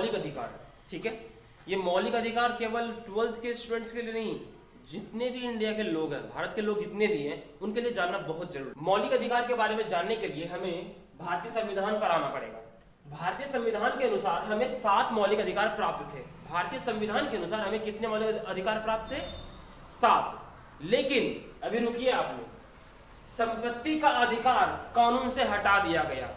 मौलिक अधिकार है, ठीक है। ये मौलिक अधिकार केवल 12th के स्टूडेंट्स के लिए नहीं, जितने भी इंडिया के लोग हैं, भारत के लोग जितने भी हैं, उनके लिए जानना बहुत जरूरी है। मौलिक अधिकार के बारे में जानने के लिए हमें भारतीय संविधान पर आना पड़ेगा। भारतीय संविधान के अनुसार हमें 7 मौलिक अधिकार प्राप्त थे। भारतीय संविधान के अनुसार हमें कितने मौलिक अधिकार प्राप्त थे? 7। लेकिन अभी रुकिए आप लोग, संपत्ति का अधिकार कानून से हटा दिया गया।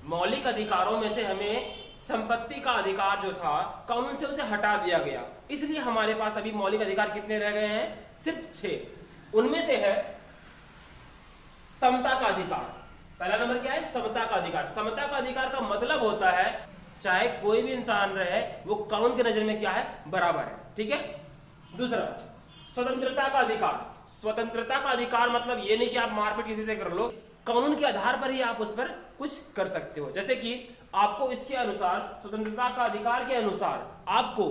मौलिक अधिकारों में से हमें संपत्ति का अधिकार जो था कानून से उसे हटा दिया गया, इसलिए हमारे पास अभी मौलिक अधिकार कितने रह गए हैं? सिर्फ 6। उनमें से है समता का अधिकार। पहला नंबर क्या है? समता का अधिकार। समता का अधिकार का मतलब होता है चाहे कोई भी इंसान रहे, वो कानून की नजर में क्या है? बराबर है, ठीक है। दूसरा, स्वतंत्रता का अधिकार। स्वतंत्रता का अधिकार मतलब ये नहीं कि आप मारपीट किसी से कर लो, कानून के आधार पर ही आप उस पर कुछ कर सकते हो। जैसे कि आपको इसके अनुसार, स्वतंत्रता का अधिकार के अनुसार आपको,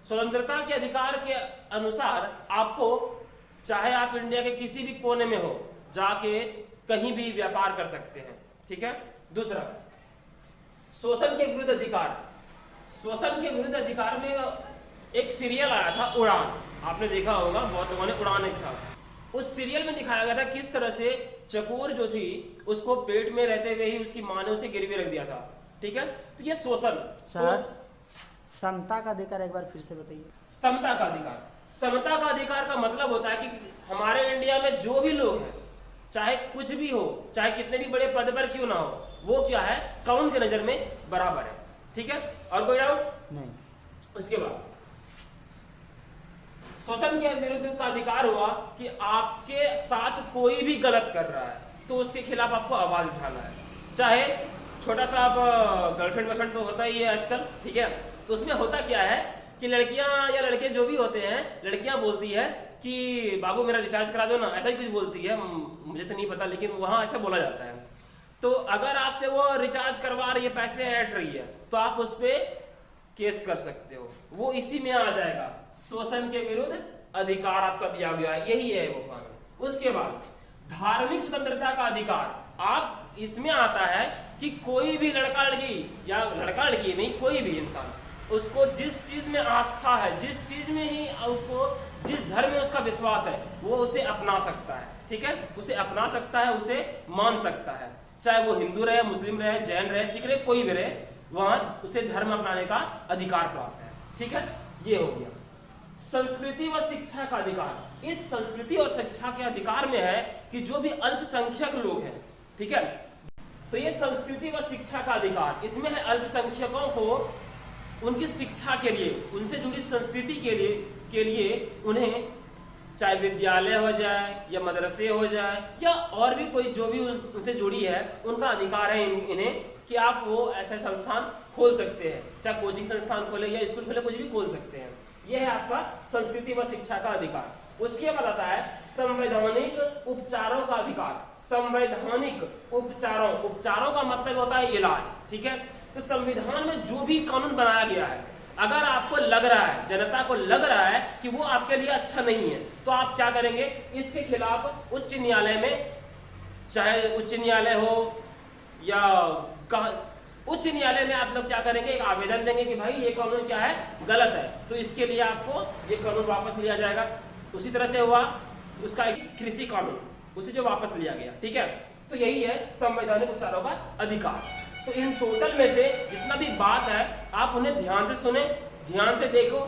स्वतंत्रता के अधिकार के अनुसार आपको, चाहे आप इंडिया के किसी भी कोने में हो, जाके कहीं भी व्यापार कर सकते हैं, ठीक है। दूसरा, शोषण के विरुद्ध अधिकार। शोषण के विरुद्ध अधिकार में एक सीरियल आया था उड़ान, आपने देखा होगा, बहुत लोगों ने उड़ान एक था। उस सीरियल में दिखाया गया था किस तरह से चकोर जो थी उसको पेट में रहते हुए ही उसकी माँ ने उसे गिरवी रख दिया था, ठीक है। तो ये शोषण। सर, समता का अधिकार एक बार फिर से बताइए। समता का अधिकार, समता का अधिकार का मतलब होता है कि हमारे इंडिया में जो भी लोग हैं, चाहे कुछ भी हो, चाहे कितने भी बड़े पद पर क्यों ना हो, वो क्या है? कानून की नजर में बराबर है, ठीक है। और कोई डाउट? नहीं। उसके बाद शोषण के विरुद्ध का अधिकार हुआ कि आपके साथ कोई भी गलत कर रहा है तो उसके खिलाफ आपको आवाज उठाना है। चाहे छोटा सा आप गर्लफ्रेंड वर्लफ्रेंड तो होता ही है आजकल, ठीक है। तो उसमें होता क्या है कि लड़कियां या लड़के जो भी होते हैं, लड़कियां बोलती है कि बाबू मेरा रिचार्ज करा दो ना, ऐसा ही कुछ बोलती है, मुझे तो नहीं पता, लेकिन वहां ऐसा बोला जाता है। तो अगर आपसे वो रिचार्ज करवा रही है, पैसे ऐड रही है, तो आप उस पर केस कर सकते हो, वो इसी में आ जाएगा। शोषण के विरुद्ध अधिकार आपका दिया गया है, यही है वो कानून। उसके बाद धार्मिक स्वतंत्रता का अधिकार। आप इसमें आता है कि कोई भी लड़का लड़की, या लड़का लड़की नहीं, कोई भी इंसान, उसको जिस चीज में आस्था है, जिस चीज में ही उसको, जिस धर्म में उसका विश्वास है, वो उसे अपना सकता है, ठीक है। उसे अपना सकता है, उसे मान सकता है, चाहे वो हिंदू रहे, मुस्लिम रहे, जैन रहे, सिख रहे, कोई भी रहे, वहां उसे धर्म अपनाने का अधिकार प्राप्त है, ठीक है। ये हो गया। संस्कृति व शिक्षा का अधिकार। इस संस्कृति और शिक्षा के अधिकार में है कि जो भी अल्पसंख्यक लोग हैं, ठीक है, तो ये संस्कृति व शिक्षा का अधिकार, इसमें है अल्पसंख्यकों को उनकी शिक्षा के लिए, उनसे जुड़ी संस्कृति के लिए उन्हें चाहे विद्यालय हो जाए या मदरसे हो जाए या और भी कोई जो भी उनसे जुड़ी है, उनका अधिकार है इन्हें कि आप वो ऐसे संस्थान खोल सकते हैं, चाहे कोचिंग संस्थान खोले या स्कूल खोले, कुछ भी खोल सकते हैं। यह है आपका संस्कृति व शिक्षा का अधिकार। उसके बाद आता है संवैधानिक उपचारों का अधिकार। संवैधानिक उपचारों, उपचारों का मतलब होता है इलाज, ठीक है। तो संविधान में जो भी कानून बनाया गया है, अगर आपको लग रहा है, जनता को लग रहा है कि वो आपके लिए अच्छा नहीं है, तो आप क्या करेंगे? इसके खिलाफ उच्च न्यायालय में, चाहे उच्च न्यायालय हो या उच्च न्यायालय में आप लोग क्या करेंगे? एक आवेदन देंगे कि भाई ये कानून क्या है, गलत है, तो इसके लिए आपको ये कानून वापस लिया जाएगा। उसी तरह से हुआ उसका एक कृषि कानून, उसे जो वापस लिया गया, ठीक है। तो यही है संवैधानिक उपचारों का अधिकार। तो इन टोटल में से जितना भी बात है, आप उन्हें ध्यान से सुने, ध्यान से देखो।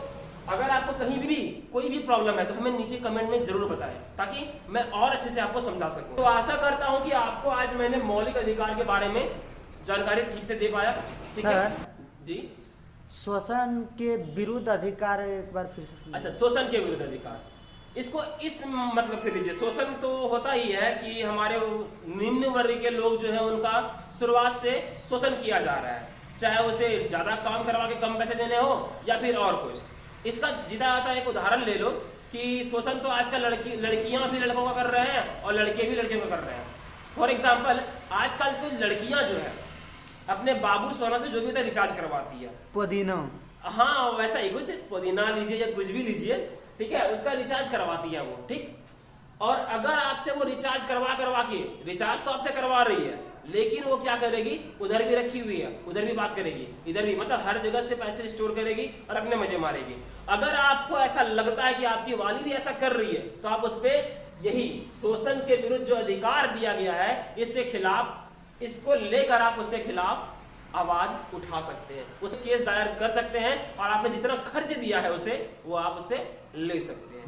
अगर आपको कहीं भी कोई भी प्रॉब्लम है तो हमें नीचे कमेंट में जरूर बताएं, ताकि मैं और अच्छे से आपको समझा सकूं। तो आशा करता हूं कि आपको आज मैंने मौलिक अधिकार के बारे में जानकारी ठीक से दे पाया, ठीक है जी। शोषण के विरुद्ध अधिकार एक बार फिर से। अच्छा, शोषण के विरुद्ध अधिकार, इसको इस मतलब से लीजिए। शोषण तो होता ही है कि हमारे निम्न वर्ग के लोग जो है, उनका शुरुआत से शोषण किया जा रहा है, चाहे उसे ज्यादा काम करवा के कम पैसे देने हो या फिर और कुछ। इसका जीता जाता एक उदाहरण ले लो कि शोषण तो आजकल लड़कियां भी लड़कों का कर रहे हैं और लड़के भी लड़कियों का कर रहे हैं। फॉर एग्जाम्पल, आजकल कुछ लड़कियां जो है अपने बाबू सोना से जो भी होता है रिचार्ज करवाती है, पुदीना, हाँ वैसा ही कुछ, पुदीना लीजिए या कुछ भी लीजिए, ठीक है, उसका रिचार्ज करवाती है वो, ठीक। और अगर आपसे वो रिचार्ज करवा के, रिचार्ज तो आपसे करवा रही है, लेकिन वो क्या करेगी, उधर भी रखी हुई है, उधर भी बात करेगी, इधर भी, मतलब हर जगह से पैसे स्टोर करेगी और अपने मजे मारेगी। अगर आपको ऐसा लगता है कि आपकी वाली भी ऐसा कर रही है, तो आप उस पर यही शोषण के विरुद्ध जो अधिकार दिया गया है, इससे खिलाफ, इसको लेकर आप उसके खिलाफ आवाज उठा सकते हैं, उस केस दायर कर सकते हैं और आपने जितना खर्च दिया है उसे, वो आप उससे ले सकते हैं।